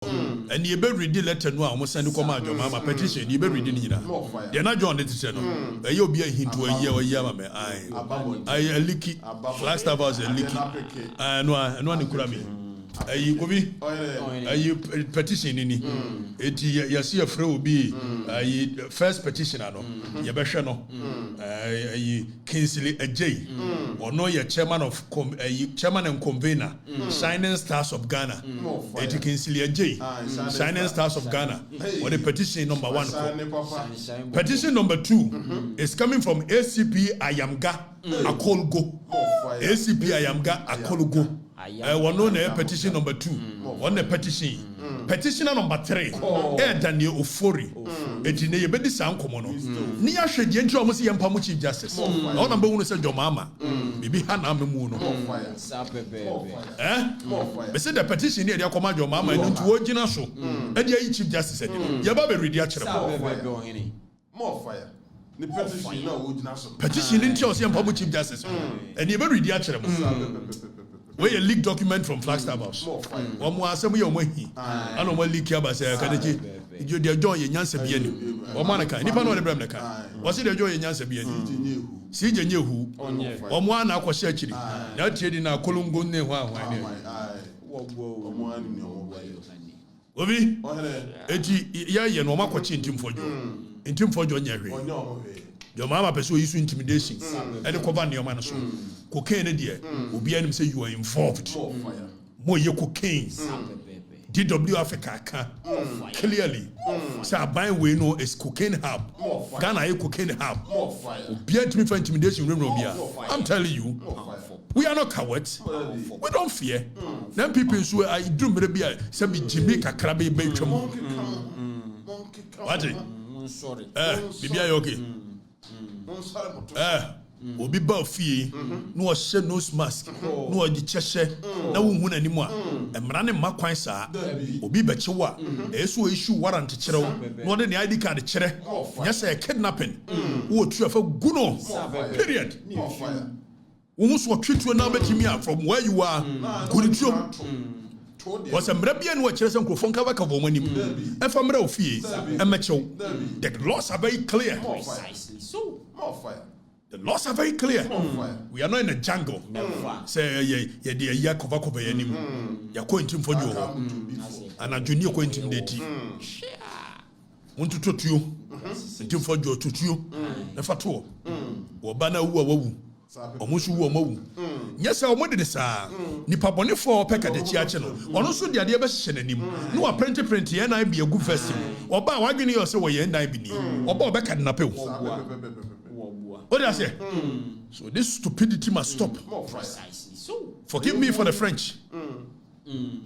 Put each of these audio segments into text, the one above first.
and you better read the letter no almost send come out your mama petition you better read it. They're not John the teacher no. You'll be a hint to a year or year man. I a leaky Flagstaff was a leaky. No one could have you petition in it you see a friend will be first petitioner no you better no Kingsley a J or no your chairman of chairman and convener Shining Stars of Ghana it Kingsley a J Shining Stars of Ghana or the petition number 1 petition number 2 is coming from ACP Ayamga Akolgo ACP Ayamga Akolgo one known petition number 2 one petition petitioner number 3 Daniel Ofori etine ye bedi san komo no ni ya hwede nti omo se yempa mo chief justice o number 1 say Jomama bibi ha na memu no be say the petition here dey come Jomama nti wo gina so e dey yi chief justice edi ye ba be ready a kire more fire the petition na wo gina so petition nti o se yempa mo chief justice and ye be ready a kire mo where a leaked document from Flagstaff House. One more assembly on Wahi. I don't want leak here, but say, you dear joy in Yansa Bien or Monica. If I know the Bremnica, was it a joy in Yansa Bien? See, you knew who? One one aqua searching. That trading our Columbo ne Obi, ya no makwachi ntim fojo. Ntim fojo nyahwe. Your mama pursue you intimidation. And the cover near man so. Cocaine dear. Obi anim say you are involved. More your cocaine. DW Africa clearly. Say buying we know is cocaine hub. Ghana a cocaine hub. Obi anim for intimidation room here. I'm telling you. We are not cowards. We don't fear. Then people who I do maybe say be Jamaica crabby betwam. What? Sorry. Bibi okay. Obi ba fie no hye nose mask no odi chehye na wo hu nanim a emra ne makwan saa obi be chewa eso issue warrant kirew no de ne ID card kire nya say kidnapping wo tu afa guno period wo muso twetwe na betimi a from where you are gurituo was a Mrabian watch and Crofon Kavaka woman. And from Rofie and Macho. The laws are very clear. Precisely so. More fire. The laws are very clear. We are not in a jungle. Say, ye dear Yakovako anymore. You're going to for you. And a junior going to date. Want to talk to you. Until for you to you. The Fatu. Or Bana Woo. Omusu wo mawu nyesa o mode de saa nipa bone for peka de chiache no ono so de ade be hye nanim no wa print ye na be agu first oba wadwene yo se wo ye ndan bi ni oba obeka de nape wo what do I say? So this stupidity must stop. Precisely so. Forgive me for the French.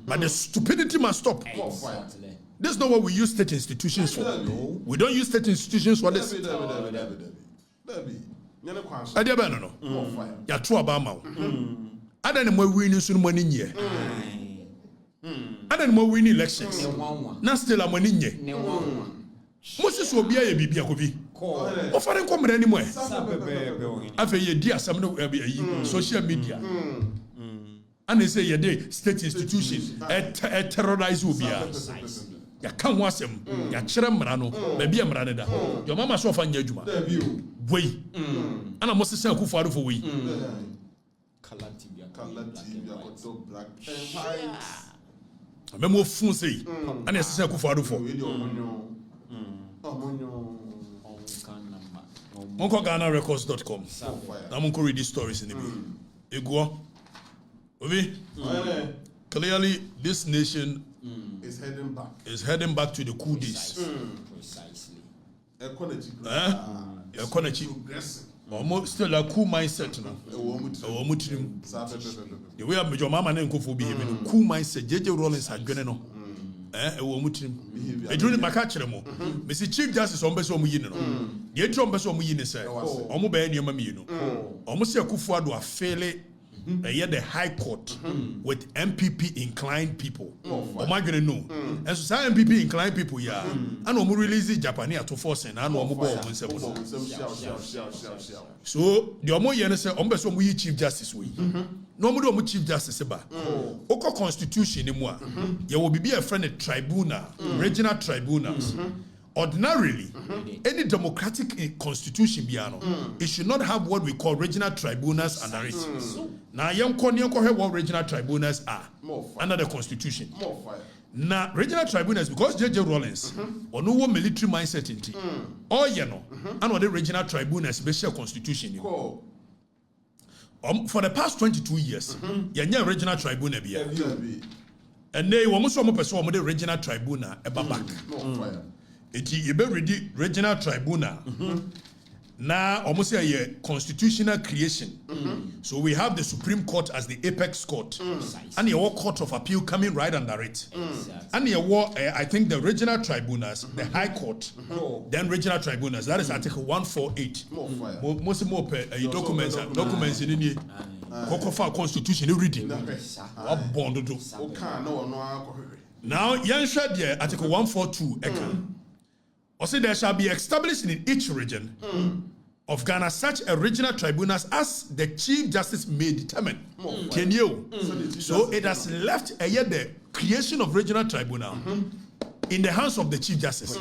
But the stupidity must stop. Exactly. This is not what we use state institutions for. No. We don't use state institutions for this. Adia ba no ya to aba ma wo ada ne mo win so mo ni nye ada ne mo win elections na still am ni nye Moses obi aye bibia ko bi o fare nko mra ni mo e afa ye di asam no ayi social media and they say ye dey state institutions terrorize obia ya kan ho asem ya kire mra no ba bia mra ne da your mama so fa nya adwuma wei ana mo sese akufo arufo wei kalatibia koto black and white memo fun sei ana sese akufo arufo Monko GhanaRecords.com. I'm going to read these stories in the book. Ego. Ovi. Clearly, this nation is heading back. Is heading back to the coup days. Precisely. Okatakyie. Almost still a cool mindset now. The way your mama and Kofu behaving, cool mindset. JJ Rollins had gone on. I don't make a chemo. Mr. Chief Justice on Besso Muyino. The Etron Besso Muyino said, Omo Bay, your mammy, almost a Kufuado, a fairly the High Court with MPP inclined people. Oh my goodness, no. And so MPP inclined people, yeah. And we release the Japanese to force and I know so the Omo Yene say Ombeso we Chief Justice we. No more Chief Justice ba. Oko Constitution in moi. There will be a friend tribunal, regional tribunals. Ordinarily, any democratic constitution it should not have what we call regional tribunals under it. Now, young have what regional tribunals are under the constitution. Now, regional tribunals, because J.J. Rawlings, or no military mindset in tea, or and what the regional tribunals special constitution. For the past 22 years, you regional tribunal and they were most of the regional tribunal back. You be ready regional tribunal. Now, almost a constitutional creation. So we have the Supreme Court as the apex court, and your Court of Appeal coming right under it. And your I think the regional tribunals, the High Court, then regional tribunals. That is Article 148. Most more documents in the Constitution. You reading? What bond to do? Now, Yansha there Article 142. Also, there shall be established in each region of Ghana such a regional tribunals as the Chief Justice may determine. So it has left the creation of regional tribunal in the hands of the Chief Justice.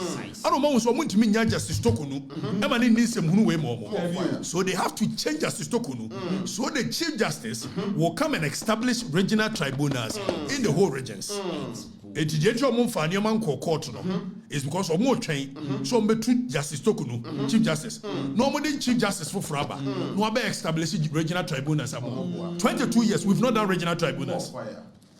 I don't know to mean Justice Tokunu. So they have to change Justice Tokunu. So the Chief Justice will come and establish regional tribunals in the whole regions. It's because of more train, so Justice Tokunu, Chief Justice. Normally, Chief Justice for Fraba, no be established regional tribunals. 22 years, we've not done regional tribunals.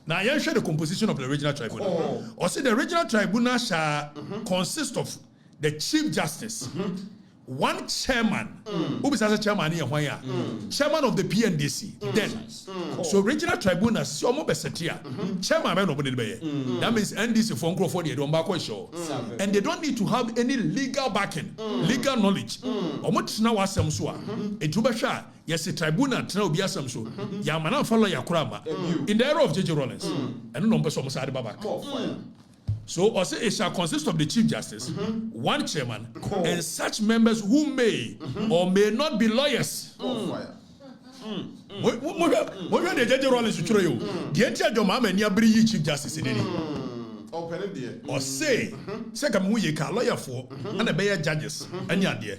Now, I share the composition of the regional tribunal. Or say the regional tribunal shall consist of the Chief Justice, one chairman, who is as a chairman here, chairman of the PNDC. Then, so regional tribunals, so more besetia, chairman, that means NDC phone call for the Dombako show, and they don't need to have any legal backing, legal knowledge. Or much now was some so. A Tubasha, yes, a tribunal, now be some so. Yamana follow Yakurama in the era of J.J. Rawlings, and no person was at Babak. So also it shall consist of the Chief Justice, one chairman, and such members who may or may not be lawyers. What the J.J. Rawlings to show you? The entire Mahama and Yabri Chief Justice in any. Or say, second we can lawyer for and a bear judges and yadia.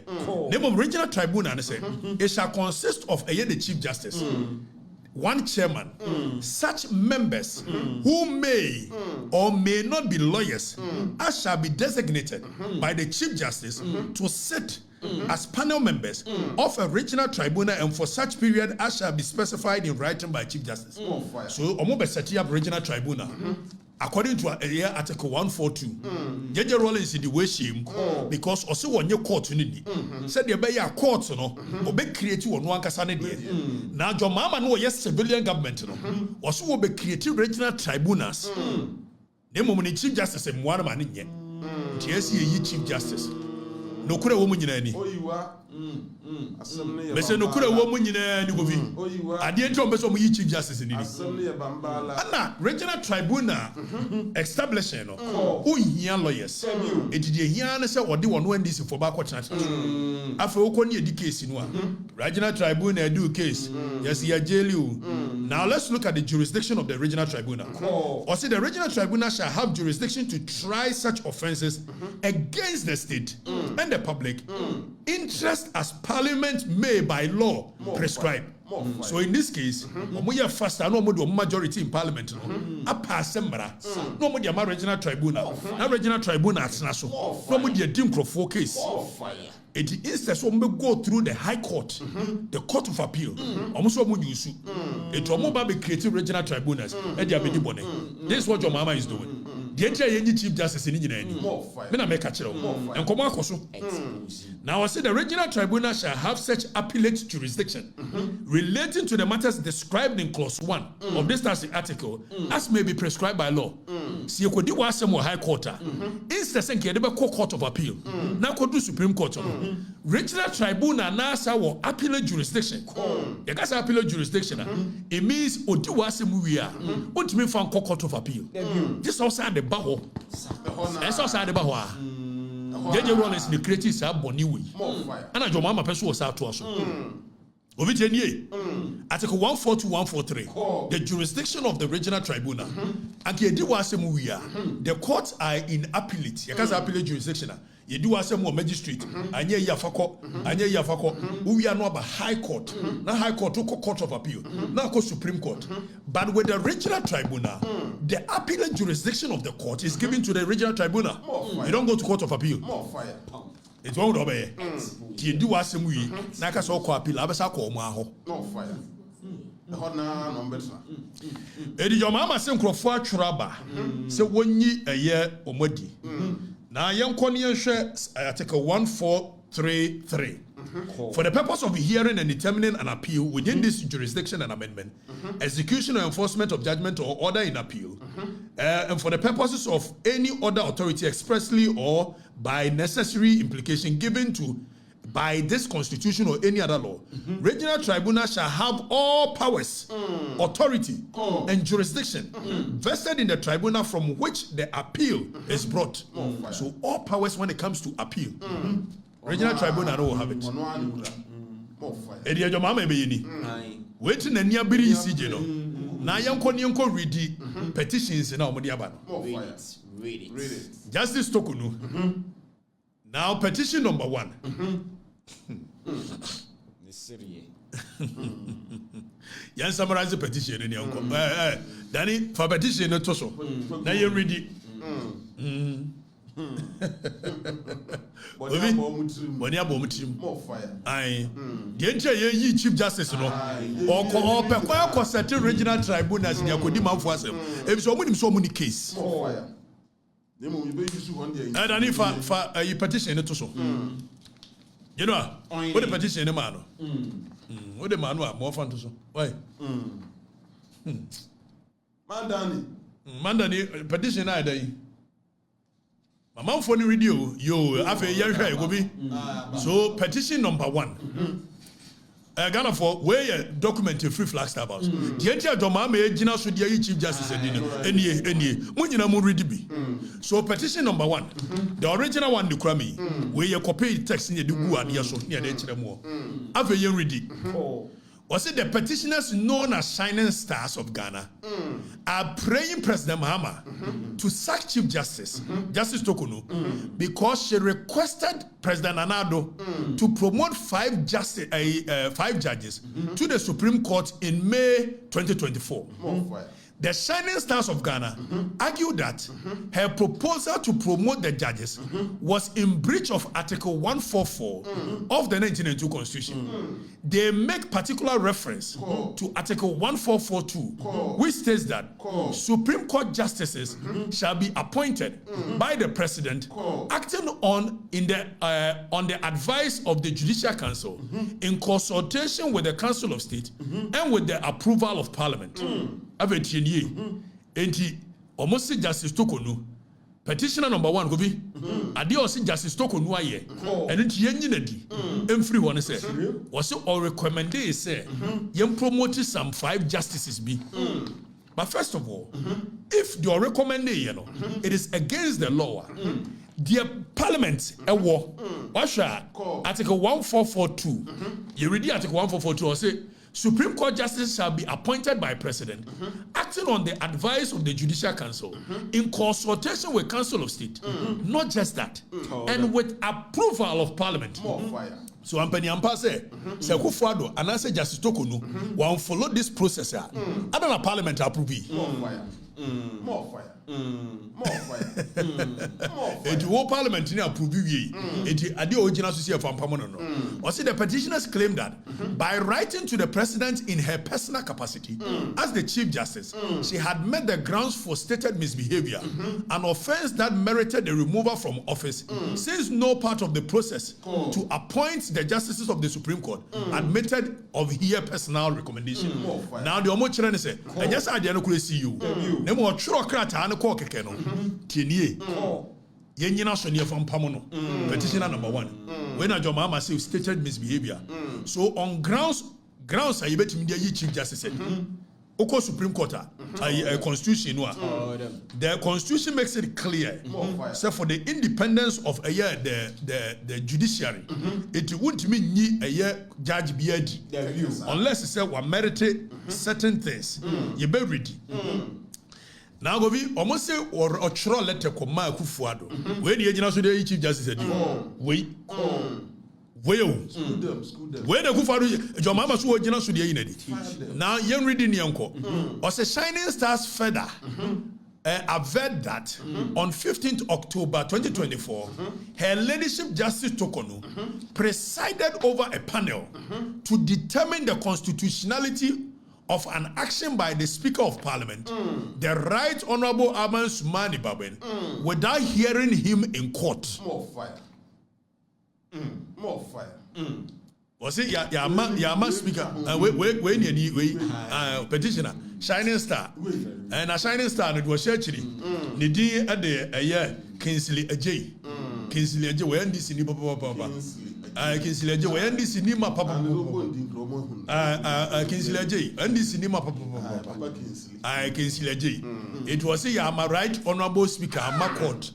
Name of regional tribunal and say it shall consist of the Chief Justice. One chairman, such members who may or may not be lawyers, as shall be designated by the Chief Justice to sit as panel members of a regional tribunal and for such period as shall be specified in writing by Chief Justice. So, Omobe set up regional tribunal. According to Article 142, J.J. Rawlings in the way shame because also when you court said the be a court no be create one kasane de. Now your mama no yes civilian government no also will be create regional tribunals. Name of Chief Justice and one man in Chief Justice. No kura woman in any. Mese no kura woman in any movie. I didn't know some Chief Justice in it. Anna regional tribunal establishing who here lawyers. It did here say what they want NDC for backward transfer. After okoni the case in one regional tribunal do case. Yes, he jail you. Now let's look at the jurisdiction of the regional tribunal. Or say the regional tribunal shall have jurisdiction to try such offences against the state and the public interest as Parliament may by law prescribe. So in this case, we are fast and no majority in Parliament. A pass sembra. No more the regional tribunal. Now regional tribunal at national. No more the Dimcroft case. It is the one we go through the High Court, the Court of Appeal. Almost what we use. It will more be creating regional tribunals. This is what your mama is doing. The entire Chief Justice in Engineering. Men are make a chill. And come on, Now I say the regional tribunal shall have such appellate jurisdiction relating to the matters described in clause 1 of this article as may be prescribed by law. See, you could do some high court. Instead, court of appeal. Now could do Supreme Court. Regional tribunal now say appellate jurisdiction. You guys appellate jurisdiction. It means Oduwasem we are. What me found court of appeal. This also the baho. That's also the baho. Jeje Rollins ni create sa boni we. Ana jo mama person was out to us. Ovijenye. Article 142 143. The jurisdiction of the regional tribunal. And ye do asem we are. The courts are in appellate. You can appellate jurisdiction. You do asem magistrate. Anye yafako. Anye yafako. We are not about high court. Now high court to court of appeal. Now go Supreme Court. But with the regional tribunal, the appellate jurisdiction of the court is given to the regional tribunal. You don't go to court of appeal. More fire. It's one of them. You do asem we. Na ka so ko appeal. Abesa ko mo aho. No fire. The hot na no better. Edi your mama say nkrofo atweraba. Say wonyi eye omodi. Now, young Article 1433. For the purpose of hearing and determining an appeal within this jurisdiction and amendment, execution or enforcement of judgment or order in appeal, and for the purposes of any other authority expressly or by necessary implication given to by this constitution or any other law, regional tribunal shall have all powers, authority, and jurisdiction vested in the tribunal from which the appeal is brought. So all powers when it comes to appeal, regional tribunal will have it. Edia Jomama Beyini. Waiting and near Biri Sijino. Now Yanko read petitions in our Modiabano. Read it. Justice Tokunu. Now petition number 1. Yan summarize the petition in your Danny for petition no to so. Now you read it. When you more fire. Aye. The entire Chief Justice no. Or per certain regional tribunals in Yakodima for us. If so many case. More fire. And Danny for a petition to so. You know, what the petition in the man? What the man more fun to so? Why? Mandani, petition I day. My mom for the radio, you have a year go be. So, petition number 1. Ghana for where you document your free flag star house. The entire Domame, Gina should be Chief Justice and any. Munina Muridi be. So, petition number 1. The original one, the Crummy, where you copy text in the Dugu and Yaso near the HMO. Have a year ready. Was it the petitioners known as Shining Stars of Ghana are praying President Mahama to sack Chief Justice, Justice Tokunu, because she requested President Anado to promote 5 judges to the Supreme Court in May 2024. The Shining Stars of Ghana argued that her proposal to promote the judges was in breach of Article 144 of the 1992 Constitution. They make particular reference to Article 1442, which states that Supreme Court justices shall be appointed by the President, acting on the advice of the Judicial Council, in consultation with the Council of State and with the approval of Parliament. Enti almost Justice Tokonu petitioner number 1 go be ade o Justice Tokonu aye and enti yenyina di emfiri one say was or recommend say yem promote some 5 justices be. But first of all, if you recommend it is against the law. Dear Parliament, Article 1442. You read Article 1442 or say Supreme Court justices shall be appointed by President, acting on the advice of the Judicial Council, in consultation with Council of State. Not just that, and with approval of Parliament. So Ampani Ampa say, Sekufuado, and I say Justice Tokonu, will follow this process. I don't know Parliament approve. More fire. More fire. More fire. It whole parliament in approve it ade original so for pamono no. Or say the petitioners claim that by writing to the president in her personal capacity as the Chief Justice, she had met the grounds for stated misbehavior, an offense that merited the removal from office, since no part of the process to appoint the justices of the Supreme Court admitted of her personal recommendation. Now the omo chere ne say enye sa ade no kure see you na mo tworo krata na ko keke no tienie yenyina so ne fam pam no petitioner number 1 when John Mahama say stated misbehavior. So on grounds I betimi dey Chief Justice said Oko Supreme Court a constitution the constitution makes it clear so for the independence of the judiciary it won't mean a judge biadi unless it say we merited certain things you be ready. Now go be almost say or chro letter koma akufuado when the agent so the Chief Justice said we school them. Where the Kufadu, John Mahama so original so the Unity. Now, young reading Yanko, or say Shining Stars Feather, averred that on 15th October 2024, her ladyship Justice Tokono presided over a panel to determine the constitutionality of an action by the Speaker of Parliament, the Right Honorable Aban Sumani Baben, without hearing him in court. More fire. More fire. Was it Yama Speaker? Petitioner, Shining Star, and a Shining Star. It was actually Nidi at the Kingsley Ajay. Kingsley Ajay, where NDC ni papa. Kingsley Ajay, where NDC ni ma papa. Kingsley Ajay, NDC ni ma papa. Kingsley Ajay. It was a Yama Right Honorable Speaker, Ama Court.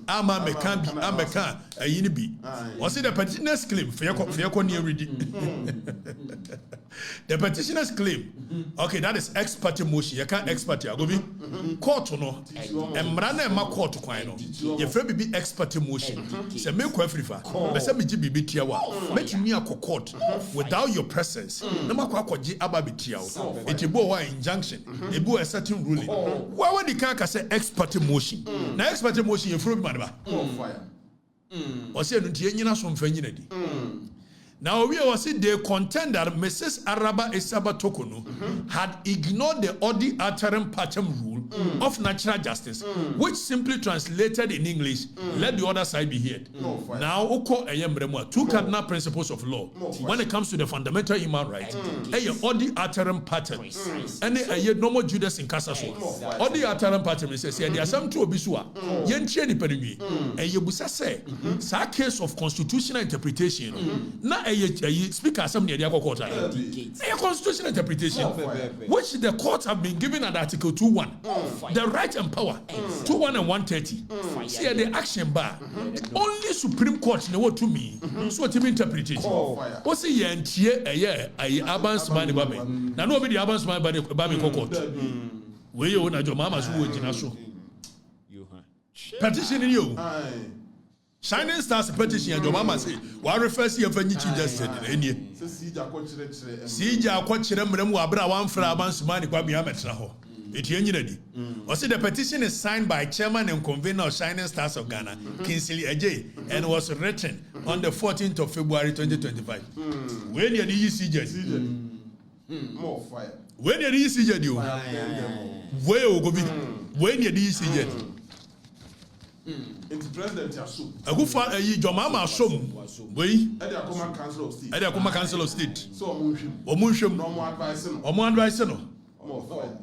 Ama mekan yinibi. Was it the petitioner's claim? The petitioner's claim. Okay, that is ex parte motion. You can't ex parte. Go be court no. Emrana ema court kwan no. Ye free be ex parte motion. Say me ko Afrifa. Be say me ji bibi tia wa. Metumi akọ court without your presence. Na makọ akọji aba bi tia o. Etibo wa injunction. Ebu a certain ruling. Why would the can say ex parte motion? Na ex parte motion ye free be man ba. Fire. Or say no tie nyina so mfa nyina di. Now we was they contend that Mrs. Araba Esaba Tokono had ignored the Odi Ataram Patem rule of natural justice, which simply translated in English, let the other side be heard. Now, Oko Ayembremwa, two cardinal principles of law when it comes to the fundamental human rights, Odi Ataram Patem, and a normal Judas in Casaso. Odi Ataram Patem says, there are some two Obisua, Yencheni Perigui, and Yebusa say, sa case of constitutional interpretation. Now, speaker assembly the court a constitutional interpretation which the courts have been given at Article 2:1 the right and power 2:1 and 130 see the action bar only Supreme Court know what to me so to interpretation what say ye ntie Aban Sumani Babe na no be the Aban Sumani Babe court we you na John Mahama so wojina so petition you Shining Stars petition John Mahama say wa refer see your Chief Justice enie sija akọkyere mrem wa bra wan fra Aban Sumani kwa bia metra ho eti enyina di o say the petition is signed by chairman and convener of Shining Stars of Ghana Kingsley Ajay and was written on the 14th of February 2025 when you dey CJ more fire when you dey CJ dio where you go be when you dey CJ into president Yasu. Agufa John Mahama asom wey Edia Akoma Council of State. Edia Akoma Council of State. So omunhwem. No more advice no. Omo advice no. More fire.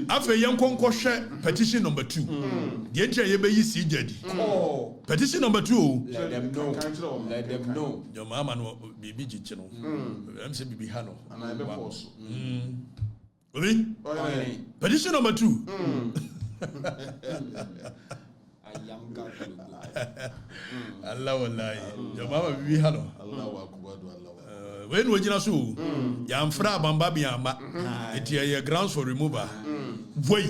After Yankonko share petition number 2. The entry ye be CJ. Petition number 2. Let them know. Let them know. John Mahama no bibi jiche no. Em say bibi ha no. And I be force. Obi? Petition number 2. Allah wallahi jama'a bibi hano Allahu akbar Allah when wojina so ya mfra bamba bi amba it ye grounds for removal boy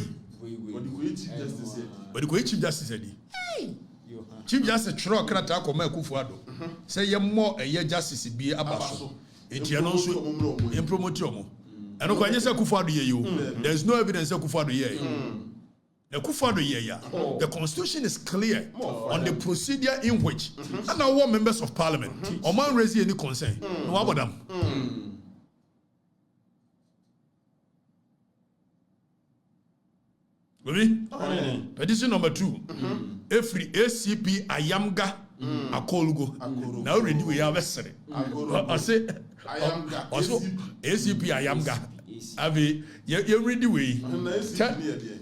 but the Chief Justice said Chief Justice tro krata akoma Akufuado say ye mo eye justice bi abaso it ye no so impromote omo And there's no evidence that Kufuor the Constitution is clear on the procedure in which and our members of Parliament or man raise any concern. No about them. Petition number 2. Every ACP Ayamga Akolgo. Now ready we have a say. I say also ACP Ayamga. Have you ready we?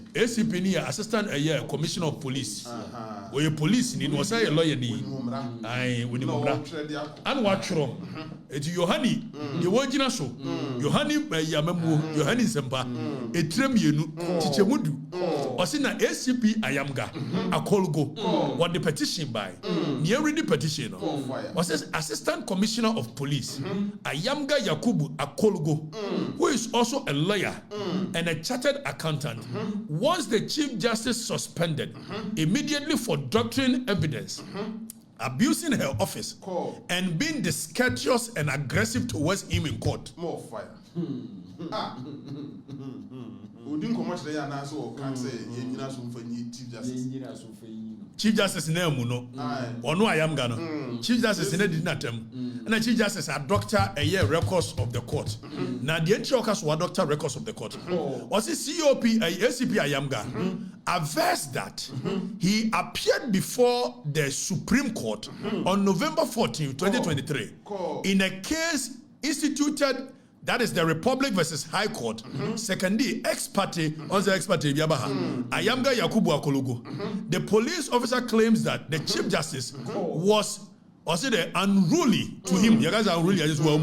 ACP ni assistant commissioner of police. We police ni no say lawyer ni. Ai we ni mobra. An watchro. Eti Yohani the wajina so. Yohani yamamu Yohani sempa. Etrem yenu chichemudu. Osi na ACP Ayamga Akolgo what the petition by. Ni ready petition. Osi assistant commissioner of police Ayamga Yakubu Akolgo who is also a lawyer and a chartered accountant. Once the Chief Justice suspended immediately for doctrine evidence, abusing her office, and being discourteous and aggressive towards him in court. More fire. Chief Justice Nemuno, or no Ayamga. Chief Justice Nedinatem, and the Chief Justice are doctor a year records of the court. Now the Antiochus were doctor records of the court. Was it COP ACP Ayamga averse that he appeared before the Supreme Court on November 14, 2023 in a case instituted. That is the Republic versus High Court. Secondly, ex-parte, on the ex-parte, Ayamga Yakubu Akologo. The police officer claims that the Chief Justice was unruly to him. You guys are unruly as well.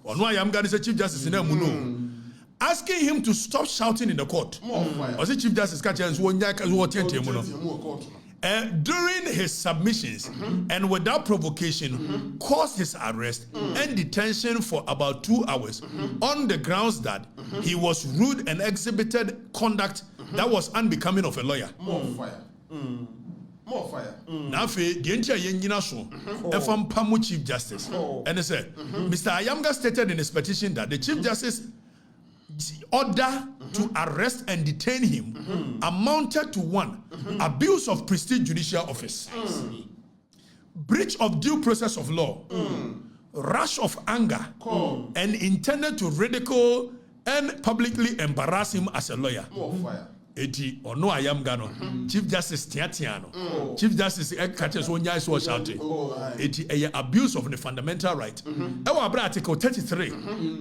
Or no, Ayamga is a Chief Justice in Muno. Asking him to stop shouting in the court. Was the Chief Justice catching during his submissions and without provocation caused his arrest and detention for about 2 hours on the grounds that he was rude and exhibited conduct that was unbecoming of a lawyer. More fire. More fire. Now, the entire Yengina so, from Pamu Chief Justice, and they said, Mr. Ayamga stated in his petition that the Chief Justice order to arrest and detain him amounted to 1, abuse of prestige judicial office, breach of due process of law, rush of anger, and intended to ridicule and publicly embarrass him as a lawyer. More fire. Eti ono Ayamga no Chief Justice Tiatiano Chief Justice Ekate so nya so shouting eti abuse of the fundamental right article 33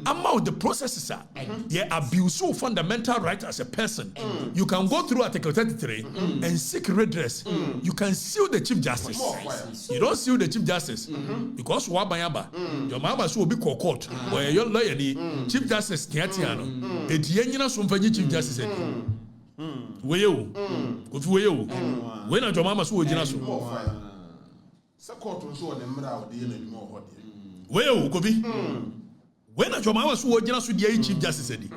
about the processes are abuse of fundamental right as a person. You can go through article 33 and seek redress. You can sue the Chief Justice. You don't sue the Chief Justice because wabayaba your mama so be court where your lawyer Chief Justice Tiatiano eti yenyina so mfanyi Chief Justice when your mama so wojina so when your mama so wojina so the Chief Justice said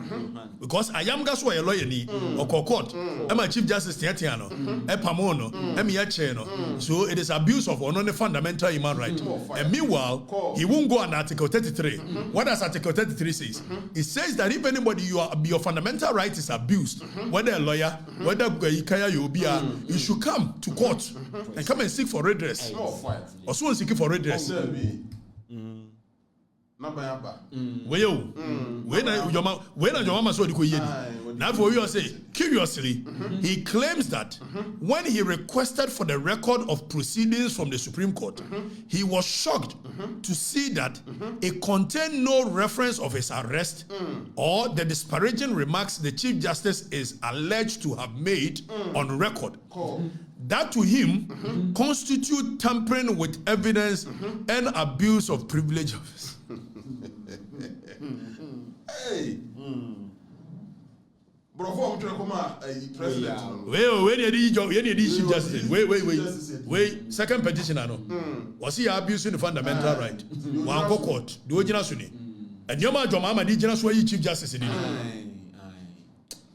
because Ayamga so a lawyer ni or court my Chief Justice Tiatiano epamono emiacheno so it is abuse of one fundamental human right. And meanwhile he won't go on article 33. What does article 33 says? It says that if anybody your fundamental right is abused, whether a lawyer, whether you should come to court and come and seek for redress. Or so seeking for redress. When your mama saw the now for you say curiously he claims that when he requested for the record of proceedings from the Supreme Court he was shocked to see that it contained no reference of his arrest or the disparaging remarks the Chief Justice is alleged to have made on record. That to him constitute tampering with evidence and abuse of privilege office. Hey. Bro, for president. Wait. Second petition, I know. Was he abusing the fundamental right? One court, the original Sunni. And your mama did just why Chief Justice in it.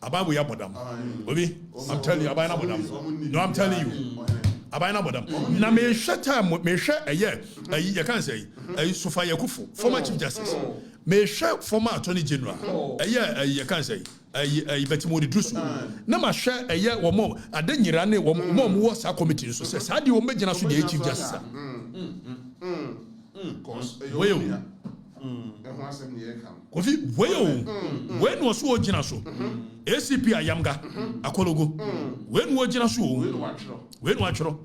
About we are madam. I'm telling you, about madam. No, I'm telling you. Abana bodam. Na me hwɛ time me hwɛ ɛyɛ you can say Sofa Yakufu former chief justice. Me hwɛ former attorney general. Ɛyɛ you can say Betimodi Drusu. Na ma hwɛ ɛyɛ wɔn adanyira ne wɔn wo sa committee so sɛ saa de wɔn bɛgyina so de chief justice. Weo. Kofi weo. When was wo gyina so? ACP Ayamga Akologo. When wo gyina so? When watchro.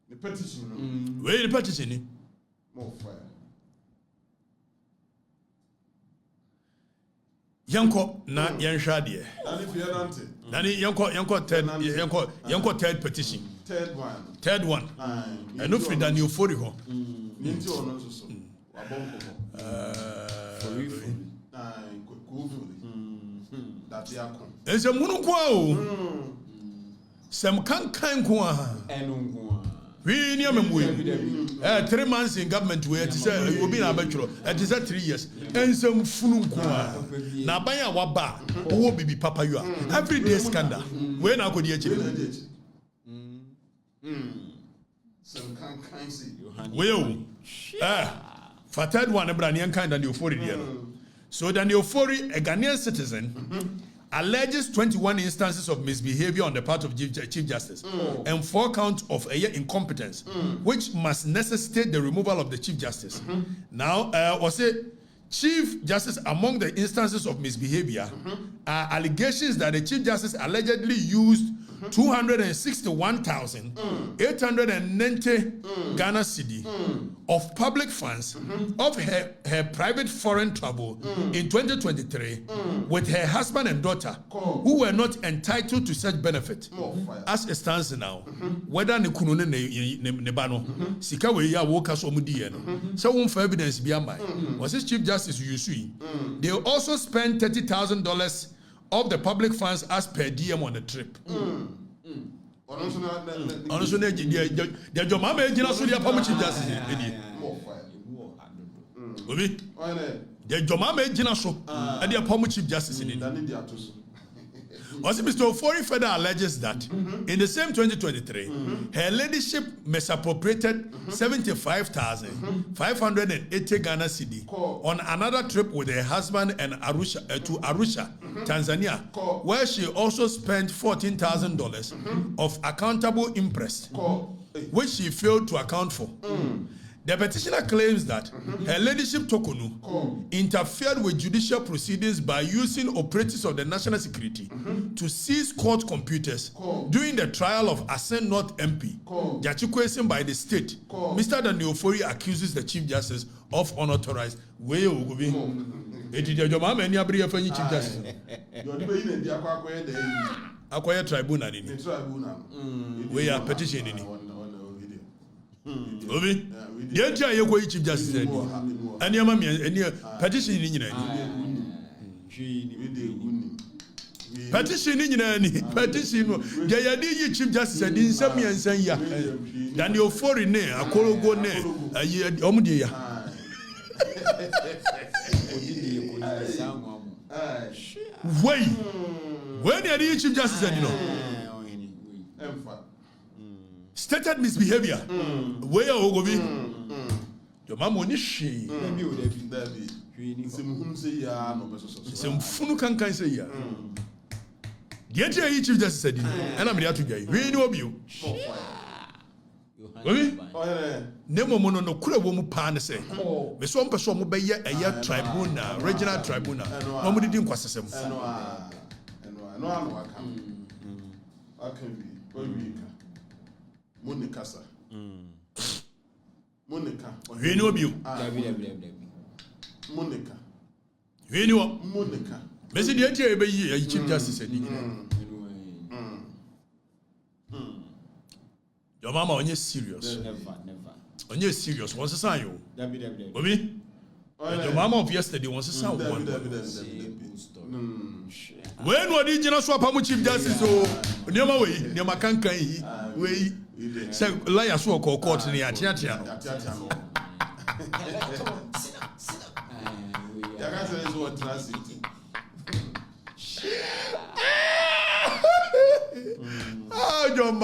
The petition. Where the petition? More fire. Yanko na yanhwa de. And if you're not Nani yanko third petition. Third one. And no free than you for ho. Ninti ono so. Wabonko. That yakon. Ese munu kwa o. Sem kankan kwa. Enunwa. We ni amemwe. 3 months in government we it say obi na abetwro. It is 3 years. Ensem funu kwa. Na ban ya waba. Wo bibi papa you are. Every day scandal. We na akodi echi. Sem kankan si. We o. For third one Ebranian kind and the Ofori there. So then the Ofori, a Ghanaian citizen, alleges 21 instances of misbehavior on the part of Chief Justice and 4 counts of incompetence, which must necessitate the removal of the Chief Justice. Now, was it Chief Justice among the instances of misbehavior are allegations that the Chief Justice allegedly used 261,890 Ghana cedi of public funds of her private foreign travel in 2023 with her husband and daughter who were not entitled to such benefit. As it stands now, whether ne kunu ne ba no sika we ya wo ka so mu die no so won for evidence bi am was this Chief Justice Yusui. They also spent $30,000 of the public funds as per diem on the trip. Honestly, the Jomama Ejina so dia pamu Chief Justice Obi the Jomama Ejina so and dia pamu Chief Justice Also, Mr. Ofori further alleges that in the same 2023, her ladyship misappropriated 75,580 Ghana cedi on another trip with her husband and to Arusha, Tanzania, where she also spent $14,000 of accountable interest, which she failed to account for. The petitioner claims that her ladyship Tokonu interfered with judicial proceedings by using operatives of the national security to seize court computers during the trial of Asen North MP, Jachikwesen by the state. Mr. Daniel Ofori accuses the Chief Justice of unauthorized way of it is your mama and your Chief Justice. Acquire tribunal in it. We are petitioning. Obi, the entire Yoko Chief Justice said, and your mammy and your petition in petition in any petition. Jayadi Chief Justice said in some years and ya. Then your foreign name, a Kologo name, a year Omudia. Wait, when the Chief Justice said, you know. Stated misbehavior. Where are we? Your mom won't she? Some funu can say ya. The entire Chief Justice said, and I'm here to get we know you. Nemo mono no kura womu pan say. Me so person mo be a year tribunal, regional tribunal. Nobody didn't kwasem. Monica, sir. Monica. We know you. Monica. We know. Monica. Messi the entire be ye Chief Justice said. Your mama on you serious. Never. On you serious. What's the sign you? Obi? Your mama of yesterday wants to sound one. When what did you swap how Chief Justice? So, near my way, near my cancan, way. Say, liar, so called court in the Atiatiano. Oh, John.